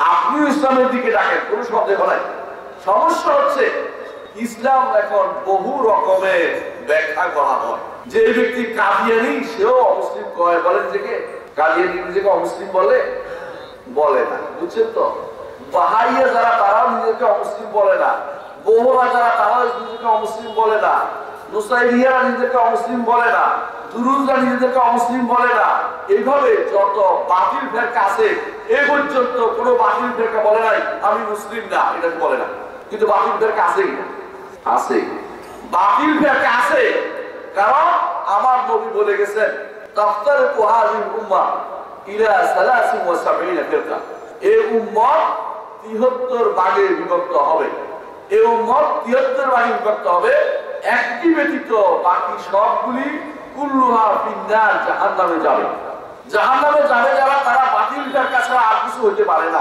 আপনিও ইসলামের দিকে ডাকেন, কোনো সন্দেহ নাই। সমস্যা হচ্ছে ইসলাম এখন বহু রকমের ব্যাখ্যা করা হয়। যে ব্যক্তি কাদিয়ানী সেও অমুসলিম কয়, বলেন থেকে কাদিয়ানী নিজেকে অমুসলিম বলে না, বুঝছেন তো? বাহাইয়া যারা তারাও নিজেকে অমুসলিম বলে না, বহুরা যারা তারাও নিজেকে অমুসলিম বলে না, নুসাইরিয়ারা নিজেকে অমুসলিম বলে না, দুরুজরা নিজেদেরকে অমুসলিম বলে না। এইভাবে যত বাতিল ফেরকা আছে এ পর্যন্ত কোনো বাতিল ফেরকা বলে নাই আমি মুসলিম না, এটা বলে না। কিন্তু বাতিল ফেরকা আছে কিনা? আছে, বাতিল ফেরকা আছে। কারণ আমার নবী বলে গেছেন তাফতারিকু হাযিহিল উম্মাহ ইলা 73 ফিরকা, এই উম্মত 73 ভাগে বিভক্ত হবে। এই উম্মত 73 ভাগে বিভক্ত হবে, একটি ব্যতীত বাকি সবগুলি কুল্লুহা ফিন্নার, জাহান্নামে যাবে। জাহান্নামে যাবে যারা, তারা বাতিল ফেরকা ছাড়া আর কিছু হইতে পারে না।